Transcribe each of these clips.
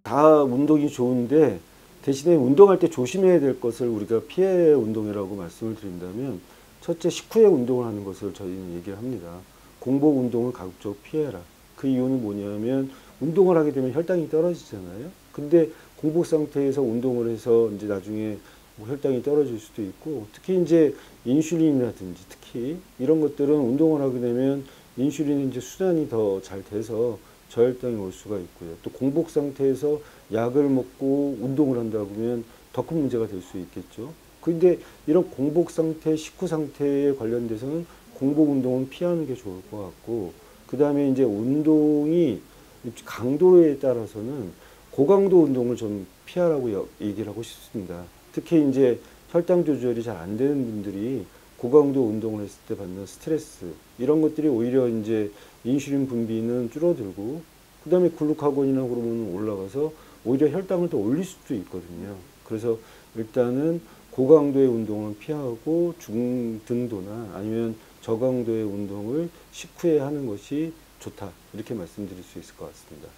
다 운동이 좋은데 대신에 운동할 때 조심해야 될 것을 우리가 피해 운동이라고 말씀을 드린다면 첫째 식후에 운동을 하는 것을 저희는 얘기를 합니다. 공복 운동을 가급적 피해라. 그 이유는 뭐냐면 운동을 하게 되면 혈당이 떨어지잖아요. 근데 공복 상태에서 운동을 해서 이제 나중에 뭐 혈당이 떨어질 수도 있고 특히 이제 인슐린이라든지 특히 이런 것들은 운동을 하게 되면 인슐린이 이제 순환이 더 잘 돼서 저혈당이 올 수가 있고요. 또 공복 상태에서 약을 먹고 운동을 한다 그러면 더 큰 문제가 될 수 있겠죠. 근데 이런 공복 상태, 식후 상태에 관련돼서는 공복 운동은 피하는 게 좋을 것 같고, 그 다음에 이제 운동이 강도에 따라서는 고강도 운동을 좀 피하라고 얘기를 하고 싶습니다. 특히 이제 혈당 조절이 잘 안 되는 분들이 고강도 운동을 했을 때 받는 스트레스, 이런 것들이 오히려 이제 인슐린 분비는 줄어들고, 그 다음에 글루카곤이나 호르몬은 올라가서 오히려 혈당을 더 올릴 수도 있거든요. 그래서 일단은 고강도의 운동은 피하고 중등도나 아니면 저강도의 운동을 식후에 하는 것이 좋다, 이렇게 말씀드릴 수 있을 것 같습니다.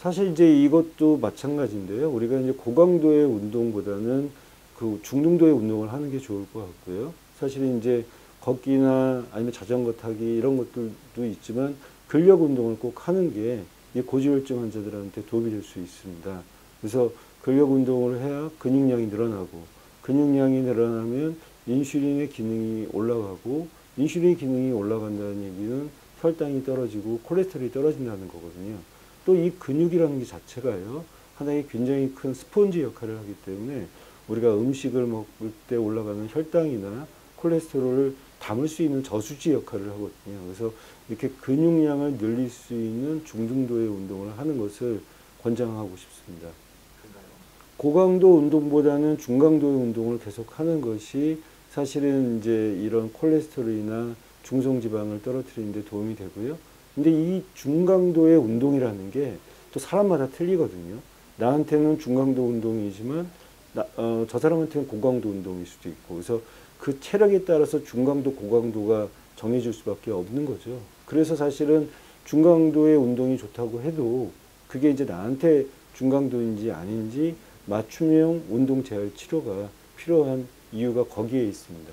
사실 이제 이것도 마찬가지인데요. 우리가 이제 고강도의 운동보다는 그 중등도의 운동을 하는 게 좋을 것 같고요. 사실 이제 걷기나 아니면 자전거 타기 이런 것들도 있지만 근력 운동을 꼭 하는 게 이 고지혈증 환자들한테 도움이 될 수 있습니다. 그래서 근력 운동을 해야 근육량이 늘어나고, 근육량이 늘어나면 인슐린의 기능이 올라가고, 인슐린 기능이 올라간다는 얘기는 혈당이 떨어지고 콜레스테롤이 떨어진다는 거거든요. 또 이 근육이라는 게 자체가요, 하나의 굉장히 큰 스폰지 역할을 하기 때문에 우리가 음식을 먹을 때 올라가는 혈당이나 콜레스테롤을 담을 수 있는 저수지 역할을 하거든요. 그래서 이렇게 근육량을 늘릴 수 있는 중등도의 운동을 하는 것을 권장하고 싶습니다. 고강도 운동보다는 중강도의 운동을 계속 하는 것이 사실은 이제 이런 콜레스테롤이나 중성지방을 떨어뜨리는 데 도움이 되고요. 근데 이 중강도의 운동이라는 게 또 사람마다 틀리거든요. 나한테는 중강도 운동이지만 저 사람한테는 고강도 운동일 수도 있고, 그래서 그 체력에 따라서 중강도, 고강도가 정해질 수밖에 없는 거죠. 그래서 사실은 중강도의 운동이 좋다고 해도 그게 이제 나한테 중강도인지 아닌지 맞춤형 운동 재활 치료가 필요한 이유가 거기에 있습니다.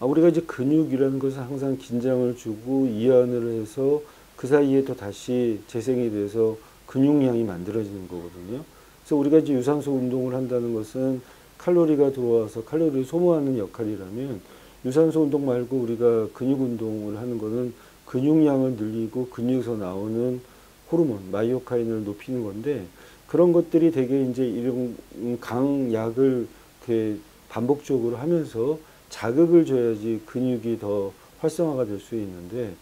우리가 이제 근육이라는 것은 항상 긴장을 주고 이완을 해서 그 사이에 또 다시 재생이 돼서 근육량이 만들어지는 거거든요. 그래서 우리가 이제 유산소 운동을 한다는 것은 칼로리가 들어와서 칼로리를 소모하는 역할이라면, 유산소 운동 말고 우리가 근육 운동을 하는 것은 근육량을 늘리고 근육에서 나오는 호르몬, 마이오카인을 높이는 건데, 그런 것들이 되게 이제 이런 강약을 이렇게 반복적으로 하면서 자극을 줘야지 근육이 더 활성화가 될 수 있는데,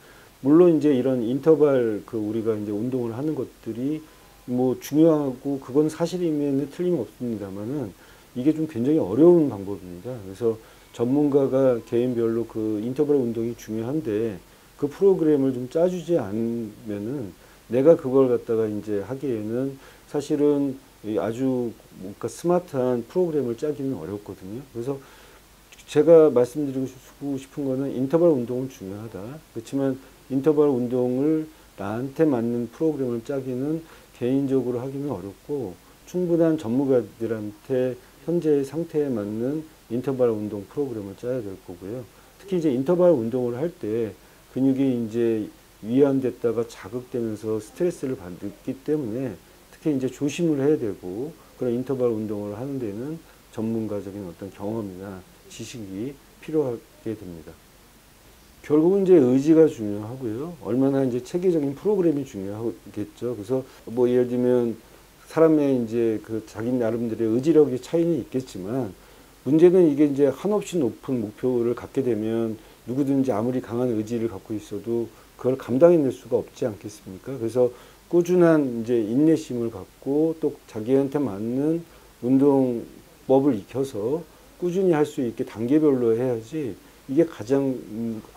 물론 이제 이런 인터벌 우리가 이제 운동을 하는 것들이 뭐 중요하고 그건 사실이면 틀림없습니다만은 이게 좀 굉장히 어려운 방법입니다. 그래서 전문가가 개인별로 그 인터벌 운동이 중요한데 그 프로그램을 좀 짜주지 않으면은 내가 그걸 갖다가 이제 하기에는 사실은 아주 뭔가 스마트한 프로그램을 짜기는 어렵거든요. 그래서 제가 말씀드리고 싶은 거는 인터벌 운동은 중요하다. 그렇지만 인터벌 운동을 나한테 맞는 프로그램을 짜기는 개인적으로 하기는 어렵고, 충분한 전문가들한테 현재의 상태에 맞는 인터벌 운동 프로그램을 짜야 될 거고요. 특히 이제 인터벌 운동을 할 때 근육이 이제 위안됐다가 자극되면서 스트레스를 받기 때문에 특히 이제 조심을 해야 되고, 그런 인터벌 운동을 하는 데는 전문가적인 어떤 경험이나 지식이 필요하게 됩니다. 결국은 이제 의지가 중요하고요. 얼마나 이제 체계적인 프로그램이 중요하겠죠. 그래서 뭐 예를 들면 사람의 이제 그 자기 나름대로의 의지력의 차이는 있겠지만, 문제는 이게 이제 한없이 높은 목표를 갖게 되면 누구든지 아무리 강한 의지를 갖고 있어도 그걸 감당해낼 수가 없지 않겠습니까? 그래서 꾸준한 이제 인내심을 갖고 또 자기한테 맞는 운동법을 익혀서 꾸준히 할 수 있게 단계별로 해야지, 이게 가장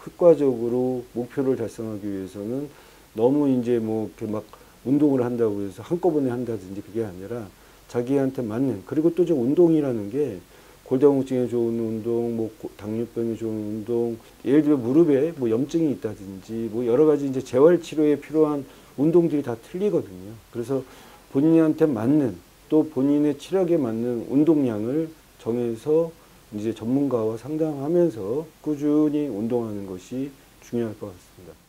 효과적으로 목표를 달성하기 위해서는 너무 이제 뭐 이렇게 막 운동을 한다고 해서 한꺼번에 한다든지 그게 아니라 자기한테 맞는, 그리고 또 이제 운동이라는 게 골다공증에 좋은 운동, 뭐 당뇨병에 좋은 운동, 예를 들어 무릎에 뭐 염증이 있다든지 뭐 여러 가지 이제 재활 치료에 필요한 운동들이 다 틀리거든요. 그래서 본인한테 맞는 또 본인의 체력에 맞는 운동량을 정해서 이제 전문가와 상담하면서 꾸준히 운동하는 것이 중요할 것 같습니다.